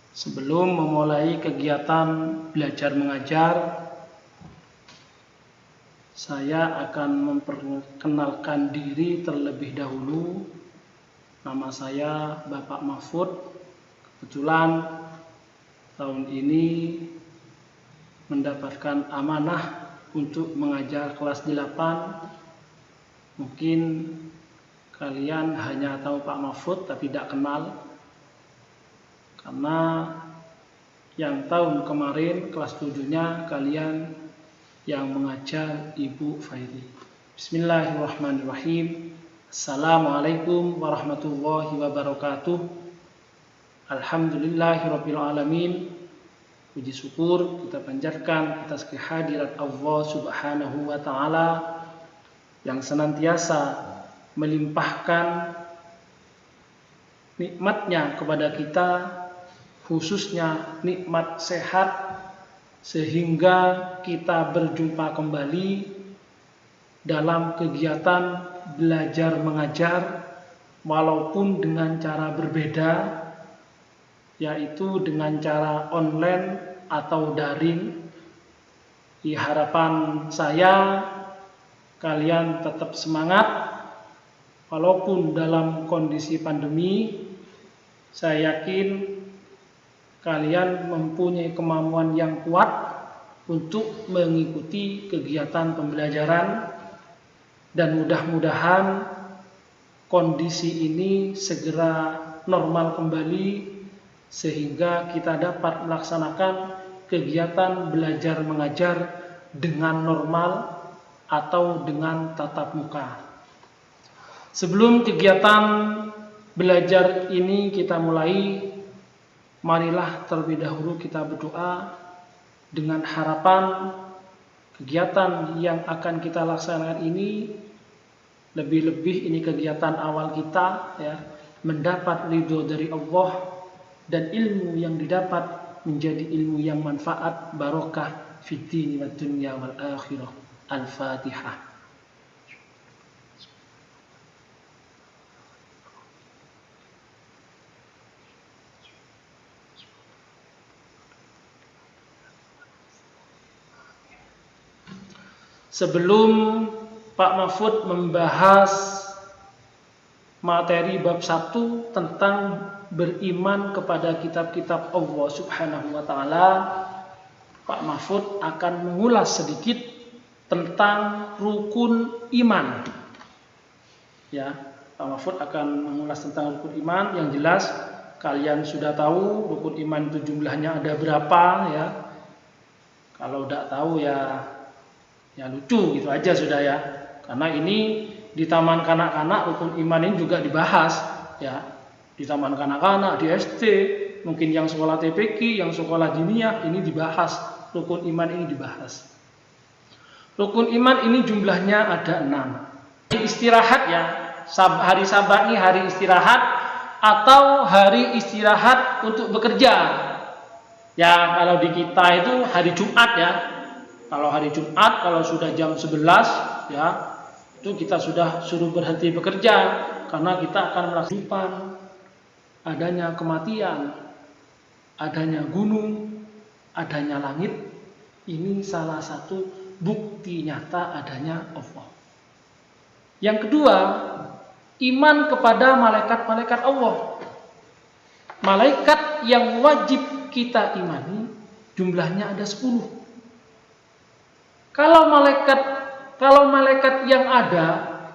Sebelum memulai kegiatan belajar mengajar, saya akan memperkenalkan diri terlebih dahulu. Nama saya Bapak Mahfud. Kebetulan tahun ini mendapatkan amanah untuk mengajar kelas 8. Mungkin kalian hanya tahu Pak Mahfud tapi tidak kenal. Karena yang tahun kemarin kelas 7-nya kalian yang mengajar Ibu Fairi. Bismillahirrahmanirrahim. Assalamualaikum warahmatullahi wabarakatuh. Alhamdulillahirabbil alamin. Puji syukur kita panjatkan atas kehadirat Allah Subhanahu wa taala yang senantiasa melimpahkan nikmatnya kepada kita, khususnya nikmat sehat, sehingga kita berjumpa kembali dalam kegiatan belajar mengajar walaupun dengan cara berbeda, yaitu dengan cara online atau daring. Di harapan saya kalian tetap semangat walaupun dalam kondisi pandemi. Saya yakin kalian mempunyai kemampuan yang kuat untuk mengikuti kegiatan pembelajaran, dan mudah-mudahan kondisi ini segera normal kembali sehingga kita dapat melaksanakan kegiatan belajar mengajar dengan normal atau dengan tatap muka. Sebelum kegiatan belajar ini kita mulai, marilah terlebih dahulu kita berdoa dengan harapan kegiatan yang akan kita laksanakan ini, lebih-lebih ini kegiatan awal kita ya, mendapat ridho dari Allah dan ilmu yang didapat menjadi ilmu yang manfaat, barokah fid dini wad dunya wal akhirah. Al-Fatihah. Sebelum Pak Mahfud membahas materi bab 1 tentang beriman kepada kitab-kitab Allah Subhanahu wa taala, Pak Mahfud akan mengulas sedikit tentang rukun iman. Ya, Pak Mahfud akan mengulas tentang rukun iman. Yang jelas kalian sudah tahu rukun iman itu jumlahnya ada berapa ya. Kalau tidak tahu ya lucu gitu aja sudah ya. Karena ini di taman kanak-kanak rukun iman ini juga dibahas ya. Di taman kanak-kanak, di SD, mungkin yang sekolah TPQ, yang sekolah diniyah ini dibahas, rukun iman ini dibahas. Rukun iman ini jumlahnya ada 6. Istirahat ya, hari Sabat ini hari istirahat atau hari istirahat untuk bekerja. Ya kalau di kita itu hari Jumat ya. Kalau hari Jumat, kalau sudah jam 11 ya, itu kita sudah suruh berhenti bekerja karena kita akan melakukan adanya kematian, adanya gunung, adanya langit. Ini salah satu bukti nyata adanya Allah. Yang kedua, iman kepada malaikat-malaikat Allah. Malaikat yang wajib kita imani jumlahnya ada 10. Kalau malaikat yang ada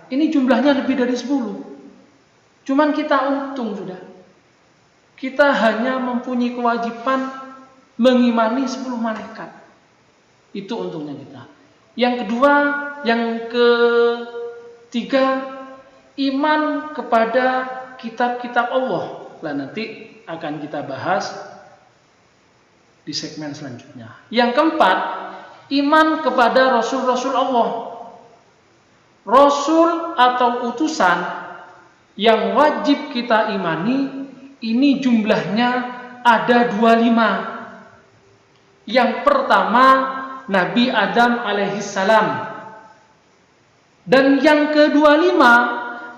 ini jumlahnya lebih dari 10. Cuman kita untung sudah. Kita hanya mempunyai kewajiban mengimani 10 malaikat. Itu untungnya kita. Yang kedua, yang ketiga, iman kepada kitab-kitab Allah. Nah, nanti akan kita bahas di segmen selanjutnya. Yang keempat, iman kepada Rasul-Rasul Allah. Rasul atau utusan yang wajib kita imani ini jumlahnya ada 25. Yang pertama Nabi Adam alaihissalam, dan yang ke-25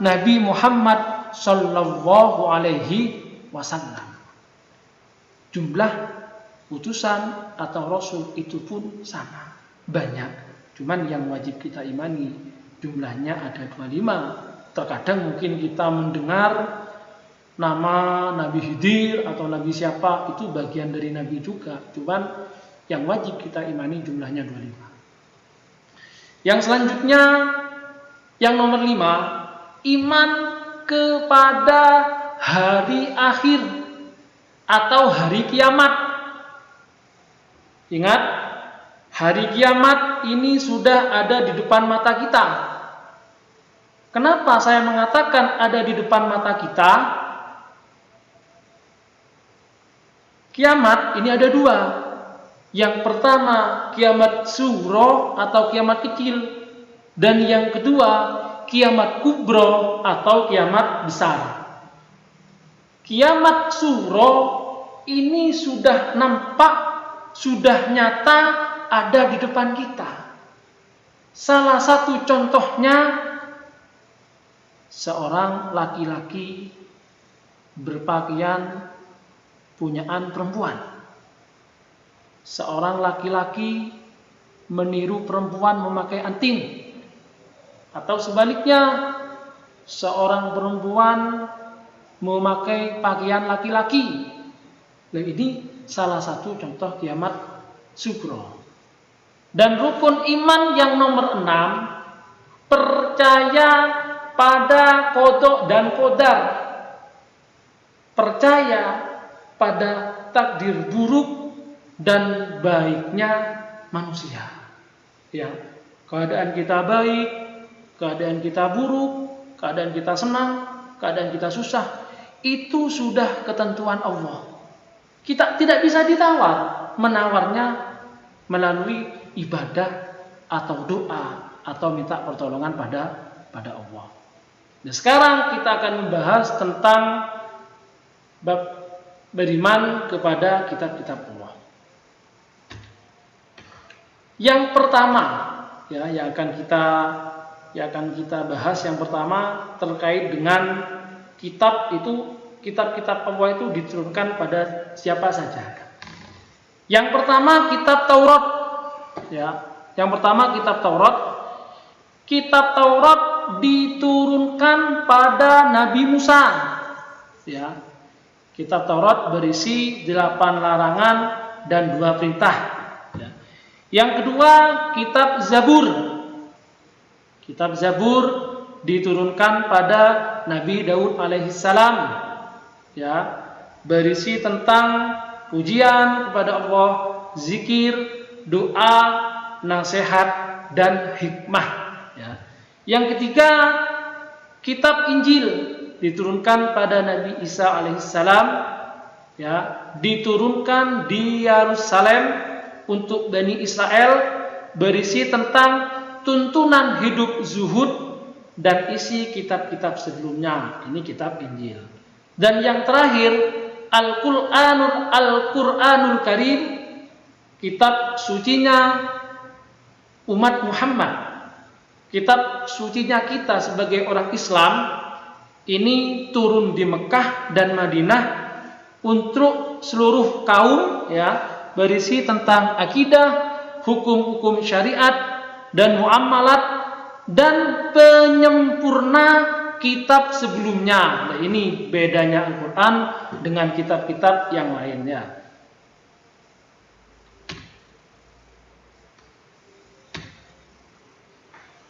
Nabi Muhammad sallallahu alaihi wasallam. Jumlah utusan atau rasul itu pun sama, banyak. Cuman yang wajib kita imani jumlahnya ada 25. Terkadang mungkin kita mendengar nama Nabi Khidir atau Nabi siapa, itu bagian dari Nabi juga. Cuman yang wajib kita imani jumlahnya 25. Yang selanjutnya, yang nomor 5, iman kepada hari akhir atau hari kiamat. Ingat, hari kiamat ini sudah ada di depan mata kita. Kenapa saya mengatakan ada di depan mata kita? Kiamat ini ada 2. Yang pertama kiamat sugro atau kiamat kecil, dan yang kedua kiamat kubro atau kiamat besar. Kiamat sugro ini sudah nampak, sudah nyata ada di depan kita. Salah satu contohnya seorang laki-laki berpakaian punyaan perempuan. Seorang laki-laki meniru perempuan memakai anting. Atau sebaliknya, seorang perempuan memakai pakaian laki-laki. Nah, ini salah satu contoh kiamat sugro. Dan rukun iman yang nomor 6, percaya pada qada dan qadar. Percaya pada takdir buruk dan baiknya manusia. Ya, keadaan kita baik, keadaan kita buruk, keadaan kita senang, keadaan kita susah, itu sudah ketentuan Allah. Kita tidak bisa ditawar, menawarnya melalui ibadah atau doa atau minta pertolongan pada Allah. Nah, sekarang kita akan membahas tentang bab beriman kepada kitab-kitab Allah. Yang pertama, ya, yang akan kita bahas yang pertama terkait dengan kitab-kitab Allah itu diturunkan pada siapa saja. Yang pertama kitab Taurat, ya. Yang pertama kitab Taurat. Kitab Taurat diturunkan pada Nabi Musa, ya. Kitab Taurat berisi 8 larangan dan 2 perintah. Ya. Yang kedua, kitab Zabur. Kitab Zabur diturunkan pada Nabi Daud alaihissalam. Ya, berisi tentang pujian kepada Allah, zikir, doa, nasihat, dan hikmah. Ya. Yang ketiga, kitab Injil diturunkan pada Nabi Isa alaihissalam, ya, diturunkan di Yerusalem untuk Bani Israel, berisi tentang tuntunan hidup zuhud dan isi kitab-kitab sebelumnya. Ini kitab Injil. Dan yang terakhir, Al-Qur'anul Karim, kitab sucinya umat Muhammad, kitab sucinya kita sebagai orang Islam. Ini turun di Mekah dan Madinah untuk seluruh kaum, ya, berisi tentang akidah, hukum-hukum syariat dan muamalat, dan penyempurna kitab sebelumnya. Nah, ini bedanya Al-Quran dengan kitab-kitab yang lainnya.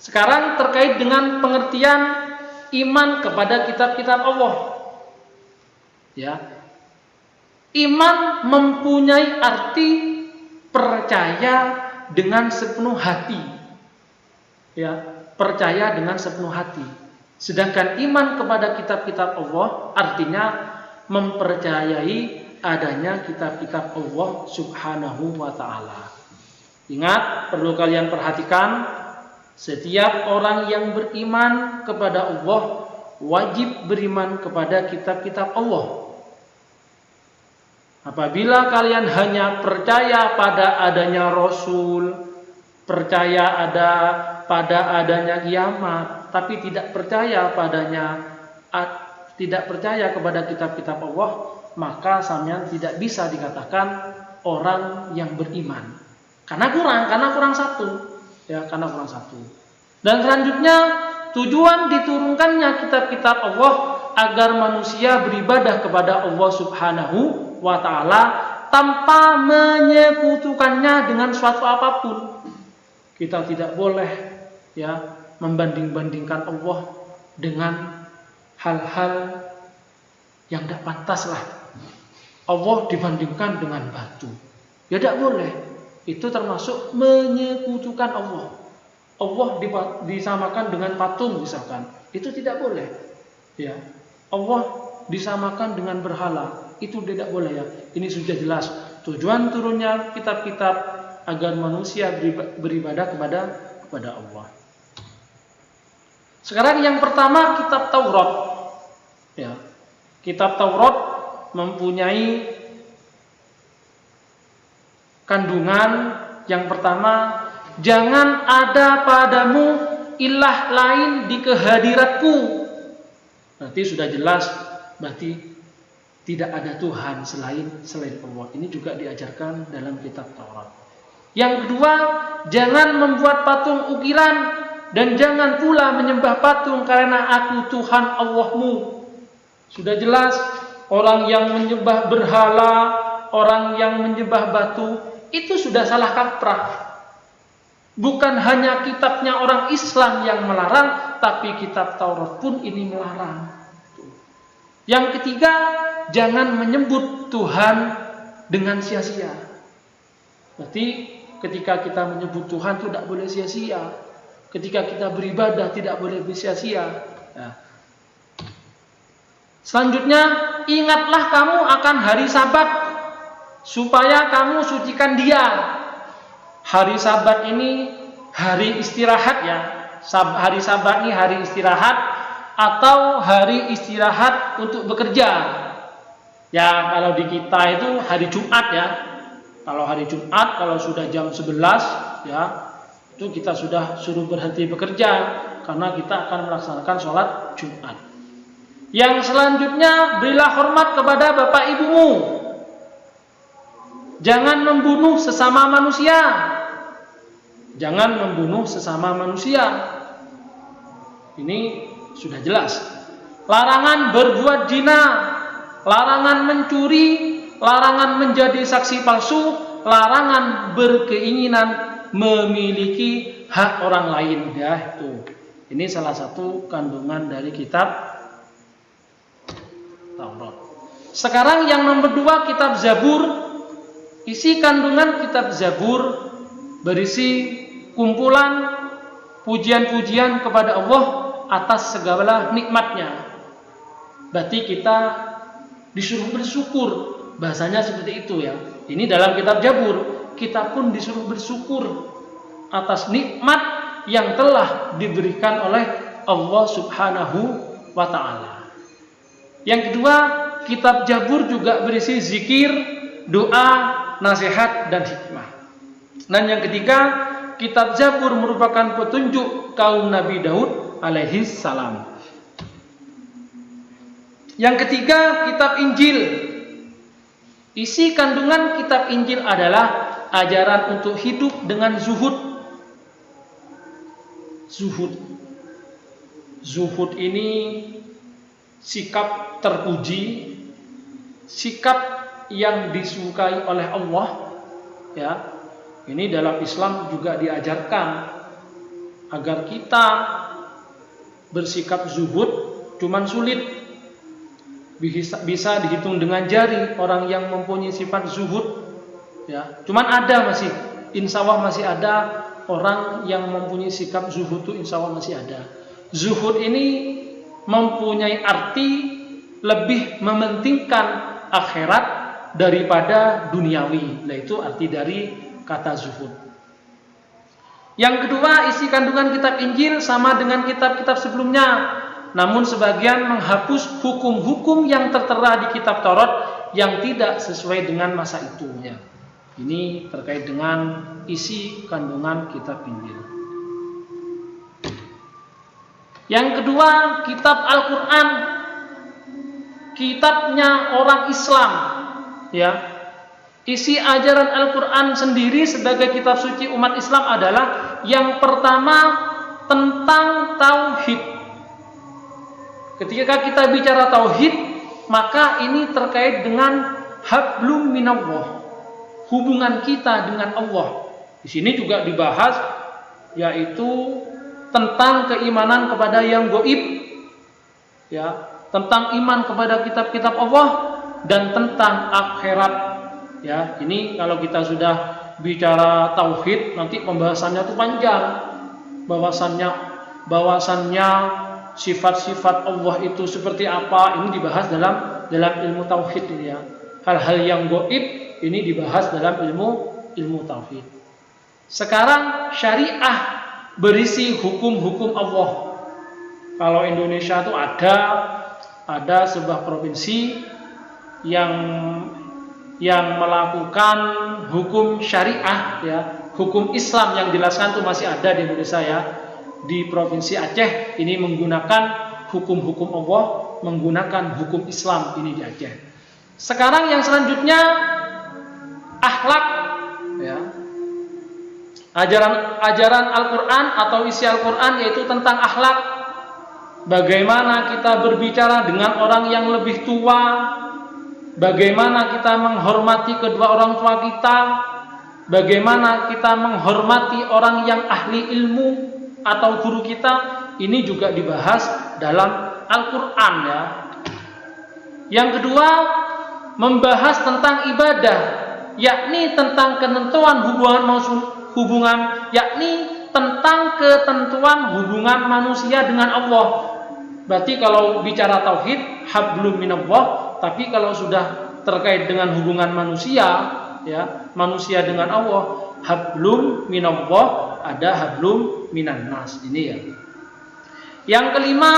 Sekarang terkait dengan pengertian iman kepada kitab-kitab Allah. Ya. Iman mempunyai arti percaya dengan sepenuh hati. Ya, percaya dengan sepenuh hati. Sedangkan iman kepada kitab-kitab Allah artinya mempercayai adanya kitab-kitab Allah Subhanahu wa taala. Ingat, perlu kalian perhatikan, setiap orang yang beriman kepada Allah wajib beriman kepada kitab-kitab Allah. Apabila kalian hanya percaya pada adanya Rasul, percaya pada adanya kiamat, tapi tidak percaya kepada kitab-kitab Allah, maka sampean tidak bisa dikatakan orang yang beriman. Karena kurang satu. Ya, karena kurang satu. Dan selanjutnya, tujuan diturunkannya kitab-kitab Allah agar manusia beribadah kepada Allah Subhanahu wa taala tanpa menyekutukannya dengan suatu apapun. Kita tidak boleh ya membanding-bandingkan Allah dengan hal-hal yang tidak pantas lah. Allah dibandingkan dengan batu. Ya tidak boleh. Itu termasuk menyekutukan Allah. Allah disamakan dengan patung misalkan. Itu tidak boleh. Ya. Allah disamakan dengan berhala. Itu tidak boleh ya. Ini sudah jelas. Tujuan turunnya kitab-kitab agar manusia beribadah kepada Allah. Sekarang yang pertama kitab Taurat. Ya. Kitab Taurat mempunyai kandungan yang pertama, jangan ada padamu ilah lain di kehadiratku. Berarti sudah jelas, berarti tidak ada Tuhan selain Allah. Ini juga diajarkan dalam kitab Taurat. Yang kedua, jangan membuat patung ukiran dan jangan pula menyembah patung karena aku Tuhan Allahmu. Sudah jelas, orang yang menyembah berhala, orang yang menyembah batu, itu sudah salah kaprah. Bukan hanya kitabnya orang Islam yang melarang, tapi kitab Taurat pun ini melarang. Yang ketiga, jangan menyebut Tuhan dengan sia-sia. Berarti ketika kita menyebut Tuhan itu tidak boleh sia-sia. Ketika kita beribadah tidak boleh sia-sia. Nah. Selanjutnya, ingatlah kamu akan hari Sabat supaya kamu sucikan dia. Hari Sabat ini hari istirahat ya. Hari Sabat ini hari istirahat atau hari istirahat untuk bekerja. Ya, kalau di kita itu hari Jumat ya. Kalau hari Jumat, kalau sudah jam 11 ya, itu kita sudah suruh berhenti bekerja karena kita akan melaksanakan sholat Jumat. Yang selanjutnya, berilah hormat kepada bapak ibumu. Jangan membunuh sesama manusia. Jangan membunuh sesama manusia. Ini sudah jelas. Larangan berbuat zina, larangan mencuri, larangan menjadi saksi palsu, larangan berkeinginan memiliki hak orang lain ya itu. Ini salah satu kandungan dari kitab Taurat. Sekarang yang nomor 2 kitab Zabur. Isi kandungan kitab Zabur berisi kumpulan pujian-pujian kepada Allah atas segala nikmatnya. Berarti kita disuruh bersyukur. Bahasanya seperti itu ya. Ini dalam kitab Zabur. Kita pun disuruh bersyukur atas nikmat yang telah diberikan oleh Allah Subhanahu wa ta'ala. Yang kedua, kitab Zabur juga berisi zikir, doa, nasihat, dan hikmah. Dan yang ketiga, kitab Zabur merupakan petunjuk kaum Nabi Daud alaihi salam. Yang ketiga, kitab Injil. Isi kandungan kitab Injil adalah ajaran untuk hidup dengan zuhud. Zuhud ini sikap terpuji, sikap yang disukai oleh Allah ya. Ini dalam Islam juga diajarkan agar kita bersikap zuhud. Cuman sulit bisa dihitung dengan jari orang yang mempunyai sifat zuhud ya. Cuman ada masih, insya Allah masih ada orang yang mempunyai sikap zuhud itu, insya Allah masih ada. Zuhud ini mempunyai arti lebih mementingkan akhirat daripada duniawi. Nah, itu arti dari kata zuhud. Yang kedua, isi kandungan kitab Injil sama dengan kitab-kitab sebelumnya, namun sebagian menghapus hukum-hukum yang tertera di kitab Taurat yang tidak sesuai dengan masa itu ya. Ini terkait dengan isi kandungan kitab Injil. Yang kedua, kitab Al-Quran. kitabnya orang Islam, ya. Isi ajaran Al-Quran sendiri sebagai kitab suci umat Islam adalah yang pertama tentang tauhid. Ketika kita bicara tauhid, maka ini terkait dengan hablum minallah, hubungan kita dengan Allah. Di sini juga dibahas yaitu tentang keimanan kepada yang gaib, ya, tentang iman kepada kitab-kitab Allah dan tentang akhirat. Ya, ini kalau kita sudah bicara tauhid, nanti pembahasannya itu panjang. Bahwasannya sifat-sifat Allah itu seperti apa, ini dibahas dalam ilmu tauhid ini, ya. Hal-hal yang gaib ini dibahas dalam ilmu tauhid. Sekarang syariah berisi hukum-hukum Allah. Kalau Indonesia itu ada sebuah provinsi yang melakukan hukum syariah, ya, hukum Islam yang dijelaskan itu masih ada di Indonesia, ya. Di provinsi Aceh ini menggunakan hukum-hukum Allah, menggunakan hukum Islam ini di Aceh. Sekarang yang selanjutnya akhlak, ya. Ajaran Al-Quran atau isi Al-Quran yaitu tentang akhlak. Bagaimana kita berbicara dengan orang yang lebih tua, bagaimana kita menghormati kedua orang tua kita, bagaimana kita menghormati orang yang ahli ilmu atau guru kita, ini juga dibahas dalam Al-Quran, ya. Yang kedua, membahas tentang ibadah, yakni tentang ketentuan tentang ketentuan hubungan manusia dengan Allah. Berarti kalau bicara tauhid, hablum minallah. Tapi kalau sudah terkait dengan hubungan manusia, ya, manusia dengan Allah, hablum minallah, ada hablum minan nas. Ini, ya. Yang kelima,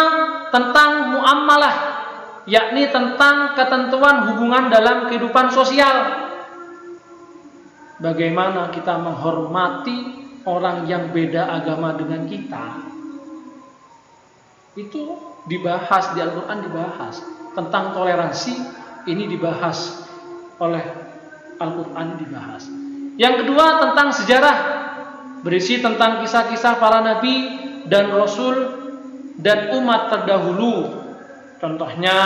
tentang muamalah, yakni tentang ketentuan hubungan dalam kehidupan sosial. Bagaimana kita menghormati orang yang beda agama dengan kita. Itu dibahas di Al-Quran, dibahas tentang toleransi, ini dibahas oleh Al-Quran, dibahas. Yang kedua, tentang sejarah, berisi tentang kisah-kisah para nabi dan rasul dan umat terdahulu. Contohnya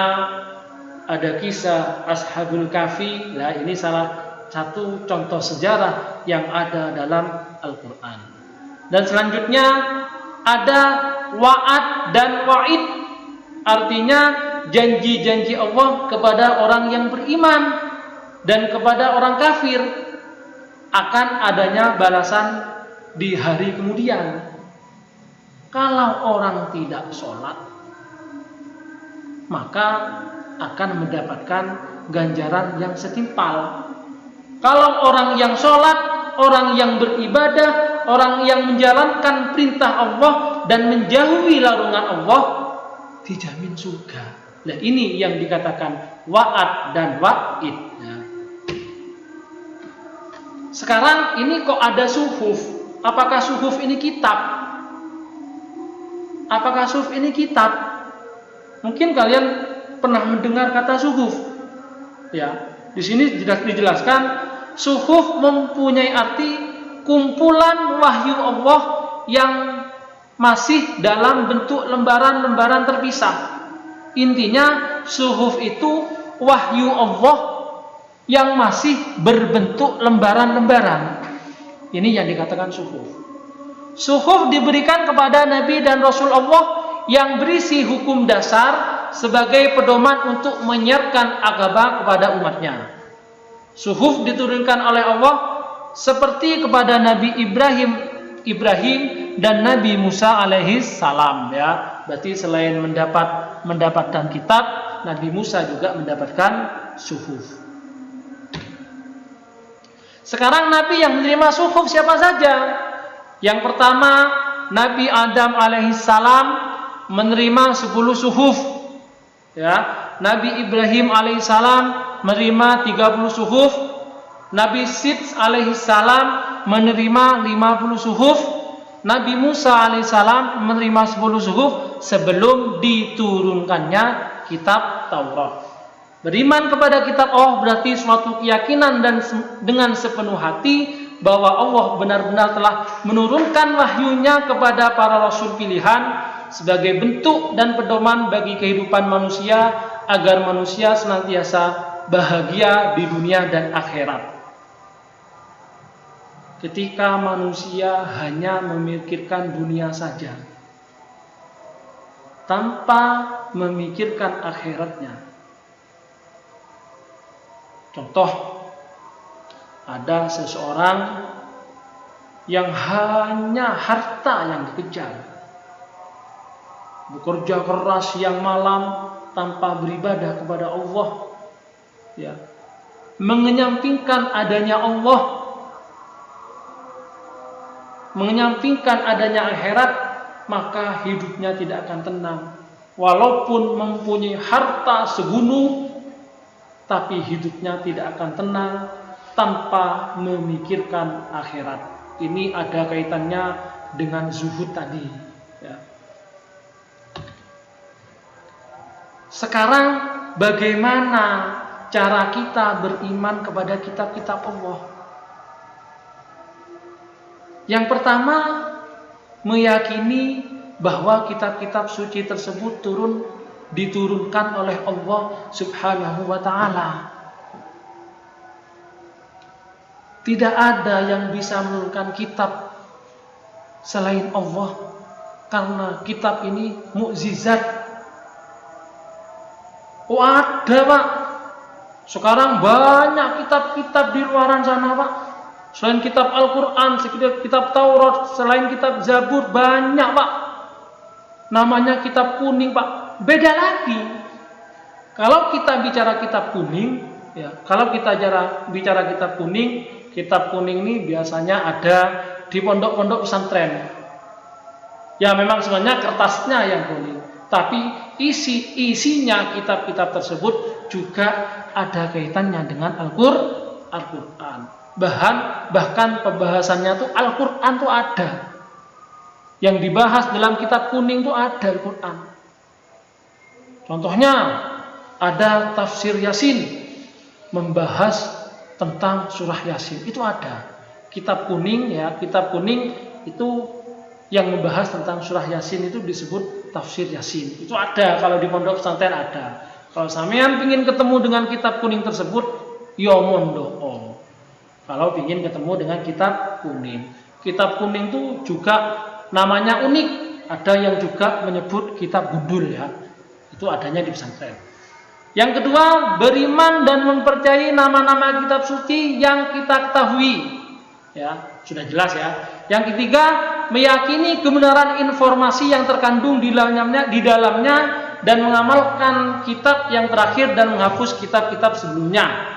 ada kisah Ashabul Kahfi. Nah, ini salah satu contoh sejarah yang ada dalam Al-Quran. Dan selanjutnya ada wa'ad dan wa'id, artinya janji-janji Allah kepada orang yang beriman dan kepada orang kafir akan adanya balasan di hari kemudian. Kalau orang tidak sholat, maka akan mendapatkan ganjaran yang setimpal. Kalau orang yang sholat, orang yang beribadah, orang yang menjalankan perintah Allah dan menjauhi larangan Allah, dijamin surga. Nah, ini yang dikatakan wa'ad dan wa'id. Ya. Sekarang ini kok ada suhuf? Apakah suhuf ini kitab? Apakah suhuf ini kitab? Mungkin kalian pernah mendengar kata suhuf. Ya, di sini dijelaskan suhuf mempunyai arti kumpulan wahyu Allah yang masih dalam bentuk lembaran-lembaran terpisah. Intinya suhuf itu wahyu Allah yang masih berbentuk lembaran-lembaran. Ini yang dikatakan suhuf. Suhuf diberikan kepada Nabi dan Rasul Allah yang berisi hukum dasar sebagai pedoman untuk menyiarkan agama kepada umatnya. Suhuf diturunkan oleh Allah seperti kepada Nabi Ibrahim dan Nabi Musa alaihi salam, ya. Berarti selain mendapatkan kitab, Nabi Musa juga mendapatkan suhuf. Sekarang Nabi yang menerima suhuf siapa saja? Yang pertama, Nabi Adam alaihi salam menerima 10 suhuf. Ya, Nabi Ibrahim alaihi salam menerima 30 suhuf. Nabi Sidq alaihi salam menerima 50 suhuf. Nabi Musa alaihi salam menerima 10 suhuf sebelum diturunkannya kitab Taurat. Beriman kepada kitab Allah berarti suatu keyakinan dan dengan sepenuh hati bahwa Allah benar-benar telah menurunkan wahyunya kepada para rasul pilihan sebagai bentuk dan pedoman bagi kehidupan manusia agar manusia senantiasa bahagia di dunia dan akhirat. Ketika manusia hanya memikirkan dunia saja tanpa memikirkan akhiratnya. Contoh, ada seseorang yang hanya harta yang dikejar, bekerja keras siang malam tanpa beribadah kepada Allah, ya, menyampingkan adanya Allah, menyampingkan adanya akhirat, maka hidupnya tidak akan tenang. Walaupun mempunyai harta segunung, tapi hidupnya tidak akan tenang tanpa memikirkan akhirat. Ini ada kaitannya dengan zuhud tadi, ya. Sekarang bagaimana cara kita beriman kepada kitab-kitab Allah? Yang pertama, meyakini bahwa kitab-kitab suci tersebut diturunkan oleh Allah Subhanahu wa ta'ala. Tidak ada yang bisa menurunkan kitab selain Allah, karena kitab ini mukjizat. Oh, ada, Pak. Sekarang banyak kitab-kitab di luaran sana, Pak. Selain kitab Al-Quran, kitab Taurat, selain kitab Zabur, banyak, Pak. Namanya kitab kuning, Pak. Beda lagi. Kalau kita bicara kitab kuning, ya, kalau kita bicara kitab kuning ini biasanya ada di pondok-pondok pesantren. Ya, memang sebenarnya kertasnya yang kuning, tapi isinya kitab-kitab tersebut juga ada kaitannya dengan Al-Quran. Bahkan pembahasannya tuh Al-Quran tuh ada. Yang dibahas dalam kitab kuning tuh ada Al-Quran. Contohnya ada tafsir Yasin, membahas tentang surah Yasin. Itu ada. Kitab kuning, ya, kitab kuning itu yang membahas tentang surah Yasin itu disebut tafsir Yasin. Itu ada, kalau di pondok pesantren ada. Kalau sampean ingin ketemu dengan kitab kuning tersebut, ya mondok. Kalau ingin ketemu dengan kitab kuning. Kitab kuning itu juga namanya unik. Ada yang juga menyebut kitab gundul, ya. Itu adanya di pesantren. Yang kedua, beriman dan mempercayai nama-nama kitab suci yang kita ketahui. Ya, sudah jelas, ya. Yang ketiga, meyakini kebenaran informasi yang terkandung di dalamnya dan mengamalkan kitab yang terakhir dan menghapus kitab-kitab sebelumnya.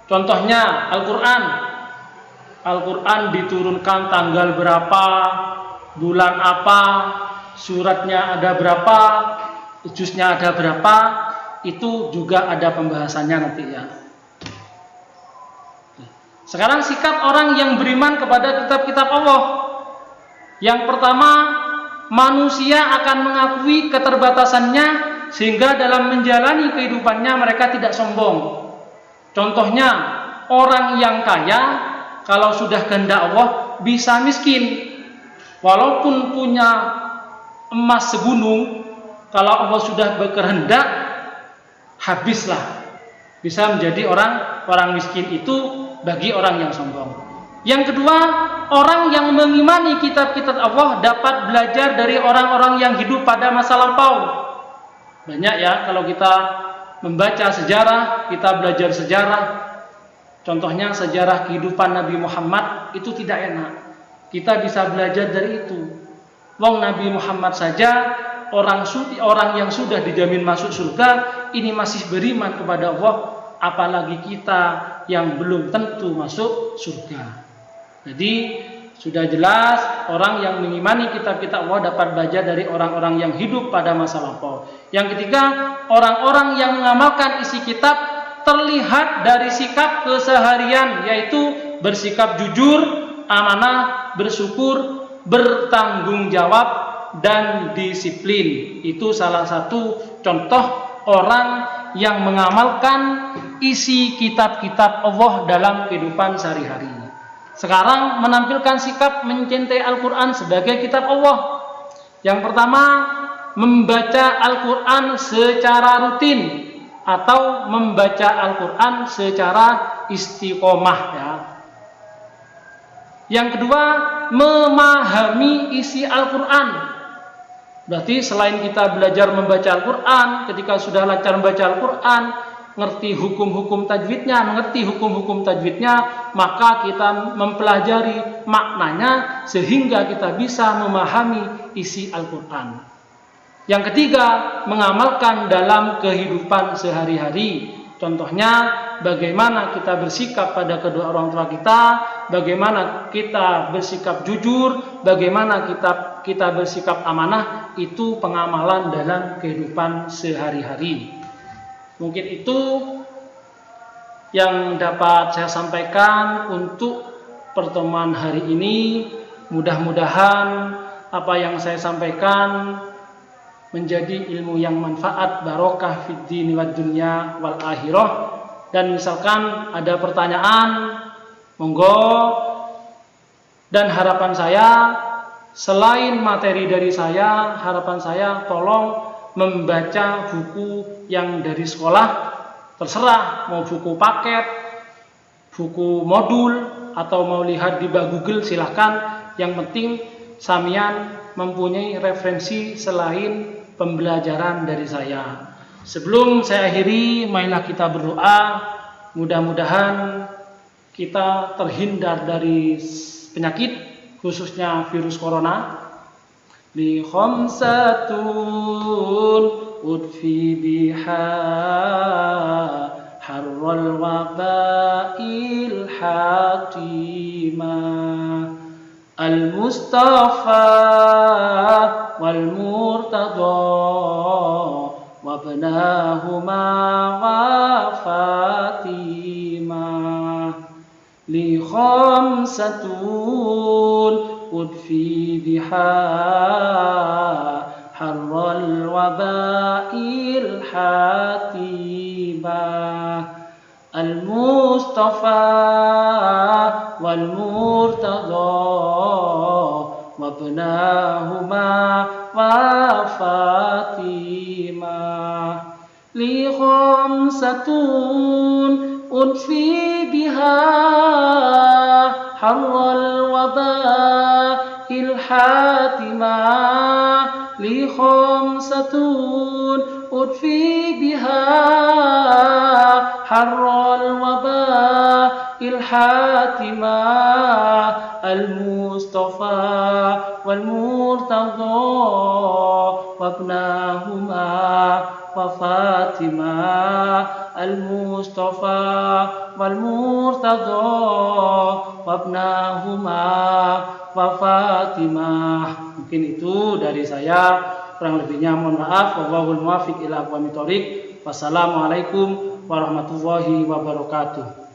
Contohnya Al-Quran. Al-Quran diturunkan tanggal berapa, bulan apa, suratnya ada berapa, juznya ada berapa, itu juga ada pembahasannya nanti, ya. Sekarang sikap orang yang beriman kepada kitab-kitab Allah. Yang pertama, manusia akan mengakui keterbatasannya sehingga dalam menjalani kehidupannya mereka tidak sombong. Contohnya, orang yang kaya kalau sudah kehendak Allah bisa miskin. Walaupun punya emas segunung, kalau Allah sudah berkehendak, habislah. Bisa menjadi orang miskin itu bagi orang yang sombong. Yang kedua, orang yang mengimani kitab-kitab Allah dapat belajar dari orang-orang yang hidup pada masa lampau. Banyak, ya, kalau kita membaca sejarah, kita belajar sejarah. Contohnya sejarah kehidupan Nabi Muhammad itu tidak enak. Kita bisa belajar dari itu. Wong Nabi Muhammad saja orang yang sudah dijamin masuk surga ini masih beriman kepada Allah, apalagi kita yang belum tentu masuk surga. Jadi sudah jelas orang yang mengimani kitab-kitab Allah dapat belajar dari orang-orang yang hidup pada masa lampau. Yang ketiga, orang-orang yang mengamalkan isi kitab terlihat dari sikap keseharian, yaitu bersikap jujur, amanah, bersyukur, bertanggung jawab, dan disiplin. Itu salah satu contoh orang yang mengamalkan isi kitab-kitab Allah dalam kehidupan sehari-hari. Sekarang menampilkan sikap mencintai Al-Quran sebagai kitab Allah. Yang pertama, membaca Al-Quran secara rutin atau membaca Al-Quran secara istiqomah ya. Yang kedua, memahami isi Al-Quran. Berarti selain kita belajar membaca Al-Quran, ketika sudah lancar membaca Al-Quran, mengerti hukum-hukum tajwidnya, maka kita mempelajari maknanya sehingga kita bisa memahami isi Al-Quran. Yang ketiga, mengamalkan dalam kehidupan sehari-hari. Contohnya, bagaimana kita bersikap pada kedua orang tua kita, bagaimana kita bersikap jujur, bagaimana kita bersikap amanah, itu pengamalan dalam kehidupan sehari-hari. Mungkin itu yang dapat saya sampaikan untuk pertemuan hari ini. Mudah-mudahan apa yang saya sampaikan menjadi ilmu yang manfaat, barokah fid dini wad dunya wal akhirah. Dan misalkan ada pertanyaan, monggo. Dan harapan saya, selain materi dari saya, harapan saya tolong membaca buku yang dari sekolah, terserah mau buku paket, buku modul, atau mau lihat di Google, silahkan. Yang penting samian mempunyai referensi selain pembelajaran dari saya. Sebelum saya akhiri, marilah kita berdoa. Mudah-mudahan kita terhindar dari penyakit, khususnya virus corona. Li khamsatun udfi biha harral wabail hatimah al-mustafa wal murtada wabnahuma wa fatimah li khamsatun udfi biha harral wabail hatimah al-mustafa wal murtada wabnahuma wa fatimah li khamsatun udfi biha harral wabail hatimah li khamsatun udfi biha harral wabail hatimah al-mustafa wal murtada wabnahuma wa fatimah al-mustafa wal murtada wabnahuma wa fatimah. Mungkin itu dari saya, kurang lebihnya mohon maaf. Wallahul muwaffiq ila aqwamit thoriq. Wassalamualaikum warahmatullahi wabarakatuh.